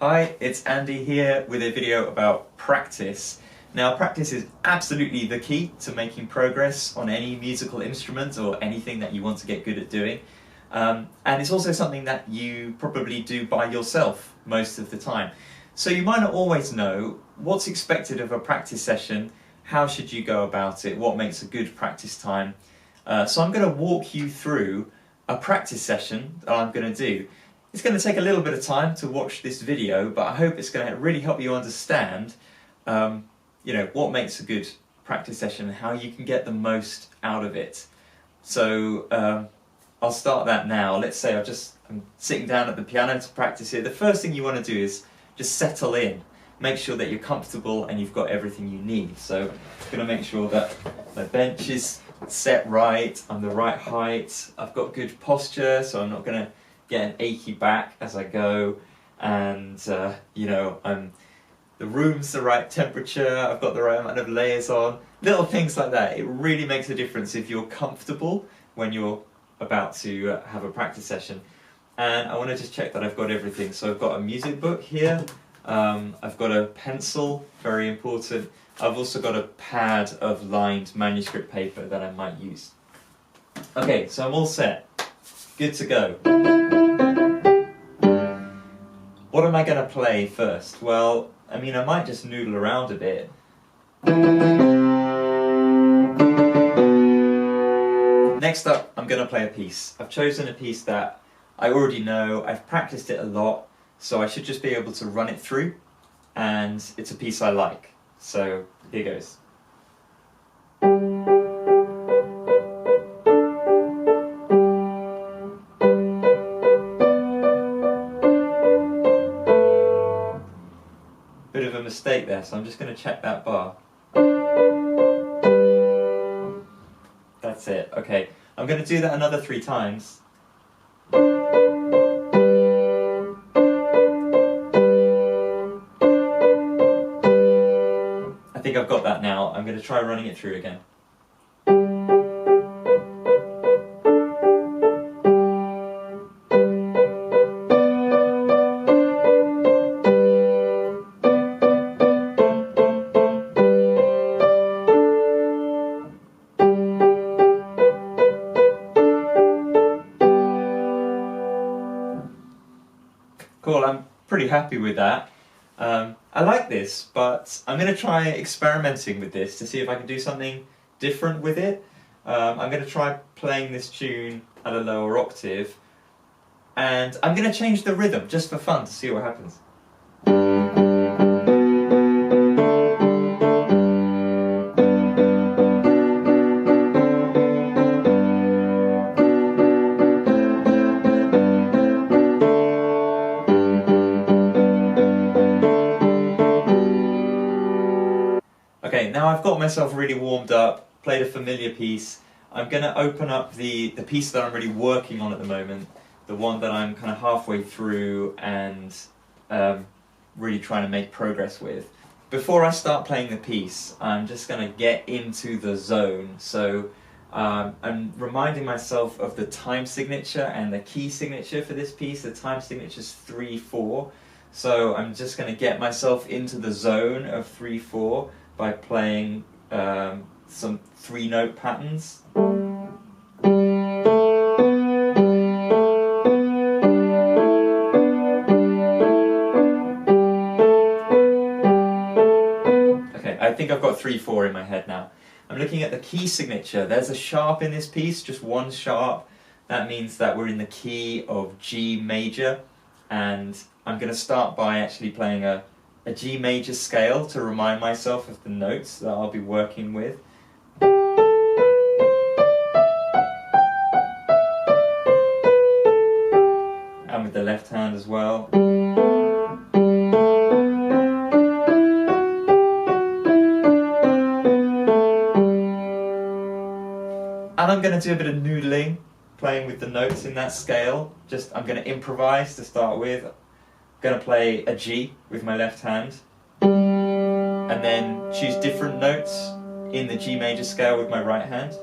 Hi, it's Andy here with a video about practice. Now, practice is absolutely the key to making progress on any musical instrument or anything that you want to get good at doing. And it's also something that you probably do by yourself most of the time. So you might not always know what's expected of a practice session, how should you go about it, what makes a good practice time. So I'm going to walk you through a practice session that I'm going to do. It's going to take a little bit of time to watch this video, but I hope it's going to really help you understand what makes a good practice session and how you can get the most out of it. So I'll start that now. Let's say I'm sitting down at the piano to practice here. The first thing you want to do is just settle in. Make sure that you're comfortable and you've got everything you need. So I'm going to make sure that my bench is set right, I'm the right height, I've got good posture, so I'm not going to get an achy back as I go, and the room's the right temperature, I've got the right amount of layers on, little things like that. It really makes a difference if you're comfortable when you're about to have a practice session. And I want to just check that I've got everything. So I've got a music book here, I've got a pencil, very important. I've also got a pad of lined manuscript paper that I might use. Okay, so I'm all set. Good to go. What am I going to play first? Well, I might just noodle around a bit. Next up, I'm going to play a piece. I've chosen a piece that I already know, I've practiced it a lot, so I should just be able to run it through, and it's a piece I like. So, here goes. Bit of a mistake there, so I'm just going to check that bar. That's it, okay. I'm going to do that another 3 times. I think I've got that now. I'm going to try running it through again. Cool, I'm pretty happy with that. I like this, but I'm going to try experimenting with this to see if I can do something different with it. I'm going to try playing this tune at a lower octave, and I'm going to change the rhythm just for fun to see what happens. Okay, now I've got myself really warmed up, played a familiar piece. I'm going to open up the piece that I'm really working on at the moment, the one that I'm kind of halfway through and really trying to make progress with. Before I start playing the piece, I'm just going to get into the zone. So I'm reminding myself of the time signature and the key signature for this piece. The time signature is 3/4. So I'm just going to get myself into the zone of 3/4 by playing some 3-note patterns. Okay, I think I've got 3/4 in my head now. I'm looking at the key signature. There's a sharp in this piece, just one sharp. That means that we're in the key of G major, and I'm going to start by actually playing a G major scale to remind myself of the notes that I'll be working with. And with the left hand as well. And I'm going to do a bit of noodling, playing with the notes in that scale. I'm going to improvise to start with. Going to play a G with my left hand, and then choose different notes in the G major scale with my right hand.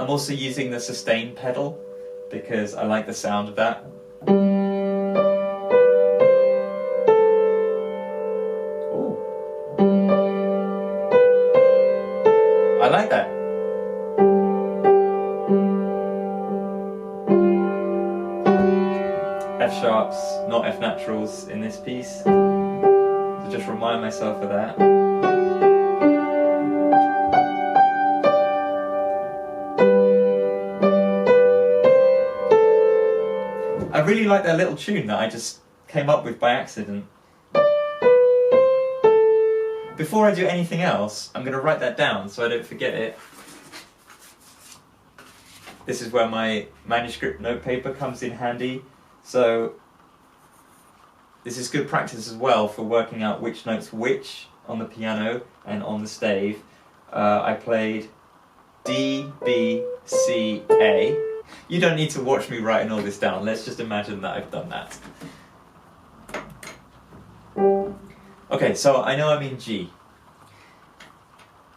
I'm also using the sustain pedal because I like the sound of that. Ooh. I like that. F sharps, not F naturals in this piece. So just remind myself of that. I really like that little tune that I just came up with by accident. Before I do anything else, I'm going to write that down so I don't forget it. This is where my manuscript notepaper comes in handy. So this is good practice as well for working out which notes which on the piano and on the stave. I played D, B, C, A. You don't need to watch me writing all this down. Let's just imagine that I've done that. Okay, so I know I'm in G.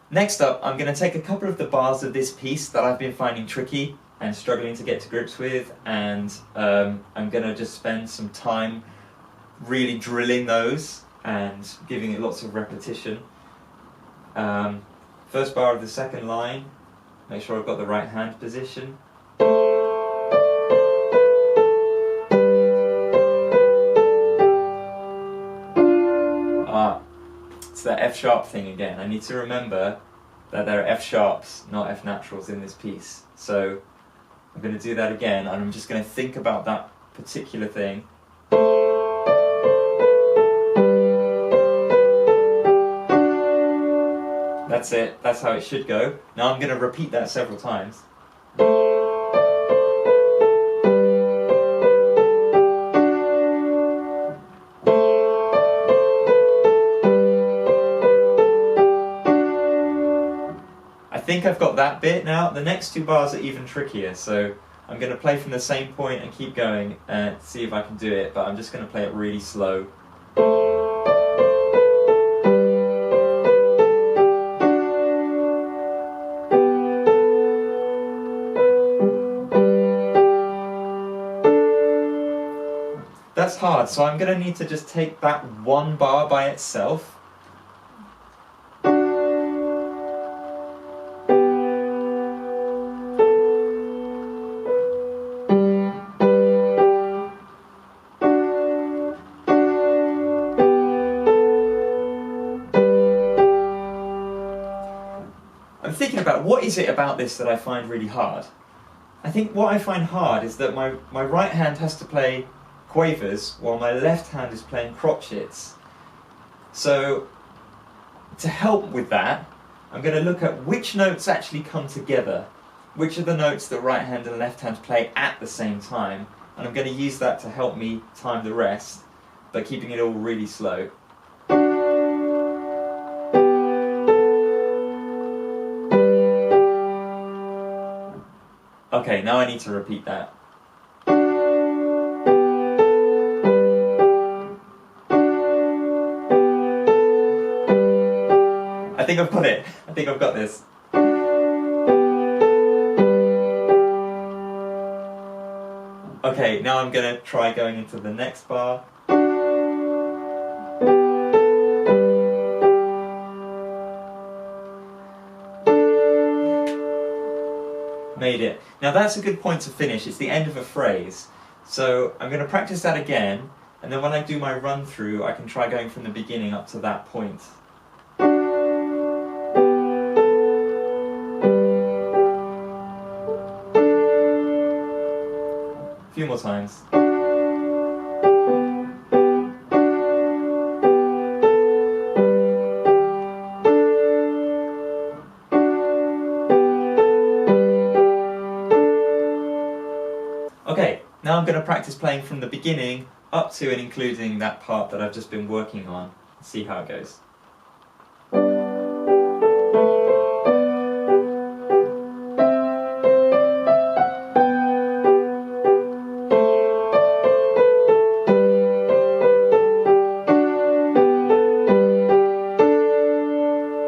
Next up, I'm going to take a couple of the bars of this piece that I've been finding tricky and struggling to get to grips with, and I'm going to just spend some time really drilling those and giving it lots of repetition. First bar of the second line, make sure I've got the right hand position. It's that F sharp thing again. I need to remember that there are F sharps, not F naturals in this piece. So I'm going to do that again, and I'm just going to think about that particular thing. That's it, that's how it should go. Now I'm going to repeat that several times. I think I've got that bit now. The next two bars are even trickier, so I'm going to play from the same point and keep going and see if I can do it, but I'm just going to play it really slow. That's hard, so I'm going to need to just take that one bar by itself. I'm thinking about what is it about this that I find really hard. I think what I find hard is that my right hand has to play quavers while my left hand is playing crotchets. So to help with that, I'm going to look at which notes actually come together, which are the notes that right hand and left hand play at the same time, and I'm going to use that to help me time the rest by keeping it all really slow. Okay, now I need to repeat that. I think I've got it. I think I've got this. Okay, now I'm going to try going into the next bar. Made it. Now that's a good point to finish. It's the end of a phrase. So I'm going to practice that again, and then when I do my run through, I can try going from the beginning up to that point. A few more times. Okay, now I'm going to practice playing from the beginning up to and including that part that I've just been working on. See how it goes.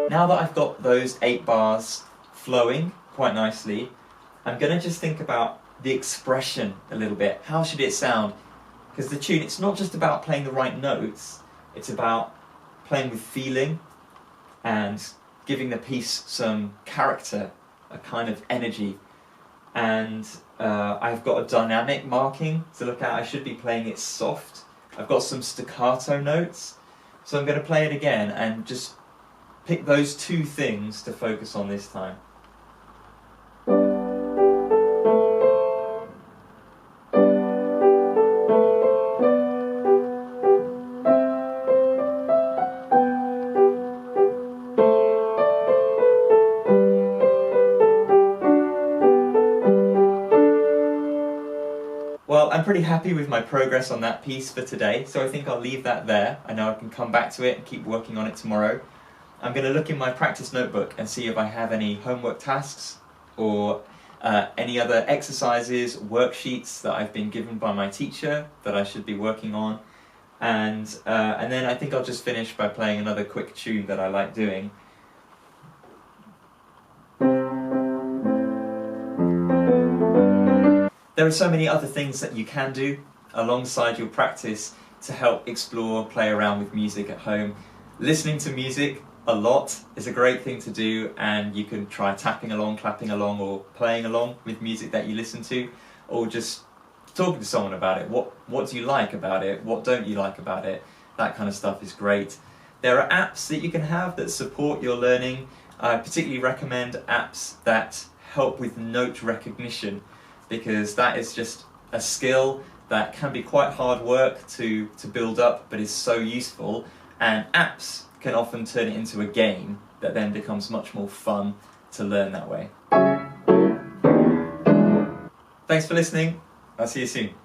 Now that I've got those 8 bars flowing quite nicely, I'm going to just think about the expression a little bit. How should it sound? Because the tune, it's not just about playing the right notes, it's about playing with feeling and giving the piece some character, a kind of energy. And I've got a dynamic marking to look at. I should be playing it soft. I've got some staccato notes, so I'm going to play it again and just pick those two things to focus on this time. Well, I'm pretty happy with my progress on that piece for today, so I think I'll leave that there. I know I can come back to it and keep working on it tomorrow. I'm going to look in my practice notebook and see if I have any homework tasks or any other exercises, worksheets that I've been given by my teacher that I should be working on. And then I think I'll just finish by playing another quick tune that I like doing. There are so many other things that you can do alongside your practice to help explore, play around with music at home. Listening to music a lot is a great thing to do, and you can try tapping along, clapping along, or playing along with music that you listen to, or just talking to someone about it. What do you like about it? What don't you like about it? That kind of stuff is great. There are apps that you can have that support your learning. I particularly recommend apps that help with note recognition, because that is just a skill that can be quite hard work to build up, but is so useful, and apps can often turn it into a game that then becomes much more fun to learn that way. Thanks for listening. I'll see you soon.